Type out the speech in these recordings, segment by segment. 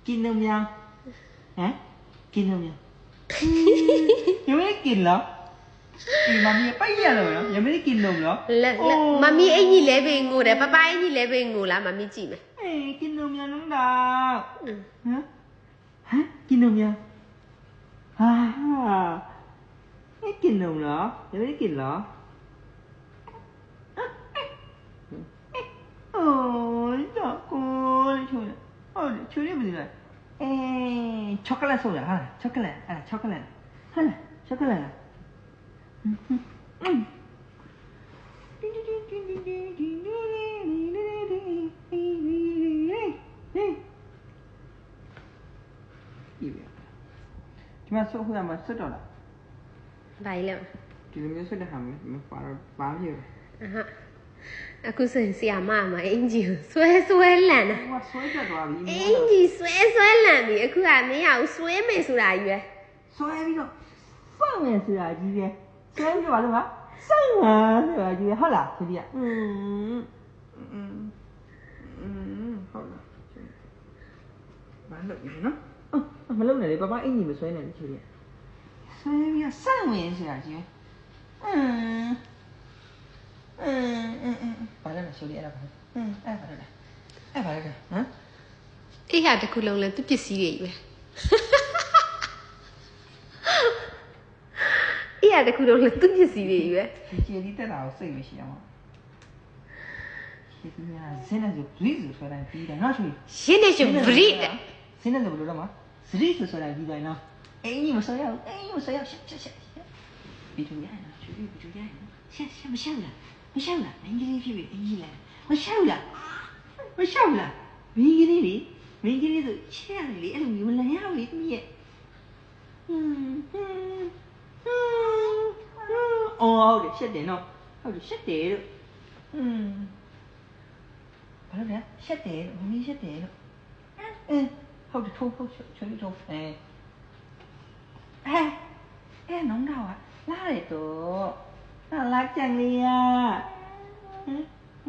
กินนมยังฮะกินนมยังยังไม่ได้กินเหรออีมามีไปเยอะเลยเหรอยังไม่ได้กินนมเหรอมามีไอ้นี่เลยเป็นงูแต่ป้าป้าไอ้นี่เลยเป็นงูละมามีจีไหมกินนมยังน้องดาวฮะกินนมยังไม่กินนมเหรอยังไม่ได้กินเหรอโอ้ยดอกกูเลยช่วยโอ้ยช่วยได้ไหมเนี่ยช็อกโกแลตส่งเหรอฮะช็อกโกแลตช็อกโกแลตฮะช็อกโกแลตဒီမှာဆုပ်ခွင့်မှာဆွတ်တော့လား ဘာလဲ ဒီလိုမျိုးဆွတ်တဲ့ဟာမျိုးပါပြည့်တယ် အခုဆိုရင်ဆီယာမမှာအင်ဂျီကိုဆွဲလန့်တာ ဟိုဆွဲပြတ်သွားပြီ အင်ဂျီဆွဲလန့်ပြီအခုကမင်းရအောင်ဆွဲမယ်ဆိုတာကြီးပဲ ဆွဲပြီးတော့စောင့်မယ်ဆိုတာကြီးပဲဆွဲပြီးတော့ဘာလို့ကစောင့်မှာဆိုတာကြီးပဲဟုတ်လားဒီကဟုတ်လားမလုပ်ဘူးနော်မလုပ်နဲ့လေပပအင်ကြီးမဆွဲနဲ့လေချီရဆွဲပြီးတော့စောင့်မယ်ဆိုတာကြီးပဲဘာလဲဆိုရအဲ့ဒါဘာလဲအဲ့ဘာလဲဟမ် အဲ့ဟာတစ်ခုလုံးလဲသူပစ္စည်းတွေကြီးပဲအဲ့ဟာတစ်ခုလုံးလဲသူပစ္စည်းတွေကြီးပဲ ဒီဒီတက်တာကိုစိတ်မရှိအောင်ဒီညာဇင်းနဲ့ဆိုဘရီဆိုတိုင်းပြီးတယ်နော်ချွေ ရှင်းနေရှင်ဗရိတဲ့ ဇင်းနဲ့ဆိုဘယ်လိုလဲမဇရီဆိုတိုင်းပြီးတယ်နော်အင်းကြီးမဆွဲရဘူးအင်းကြီးမဆွဲရရှက်ပြီးတူရနော်ချွေပြီးတူရနော်ရှက်မရှက်လားမရှက်လားအင်္ဂလိပ်ဖြစ်ပြီအင်္ဂလိပ်မရှက်လားမရှက်လားမင်းကြီးလေးမင်းကြီးလေးဆိုရှက်ရတယ်လေအဲ့လိုမျိုးမလန်ရဘူးလေတမီးရဲ့အော်ဟုတ်တယ်ရှက်တယ်နော်ဟုတ်တယ်ရှက်တယ်လို့ဘာလို့လဲရှက်တယ်လို့မင်းရှက်တယ်လို့ဟုတ်တယ်ထိုးချွေးထိုးน้องดาวอะล่าเลยตัวน่ารักจังเลยอ่ะ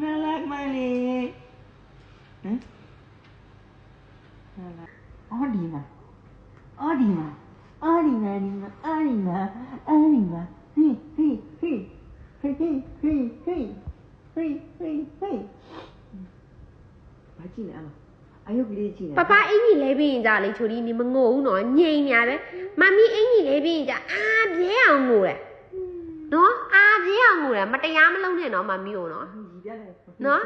น่ารักมากเลยน่ารักดีมาเฮ้ยဘာကြည့်နေအောင်အယုတ်ကလေးကြည့်နေ ပပအင်ကြီးလဲပြီးရင်ကြလေချိုဒီနေမငိုဘူးနော်ငြိမ်ညာပဲမမီအင်ကြီးလဲပြီးရင်ကြပြဲအောင်ငိုတယ်နော်ပြဲအောင်ငိုတယ်မတရားမလုံးနဲ့နော်မမီကိုနော် ရည်ပြတယ် နော်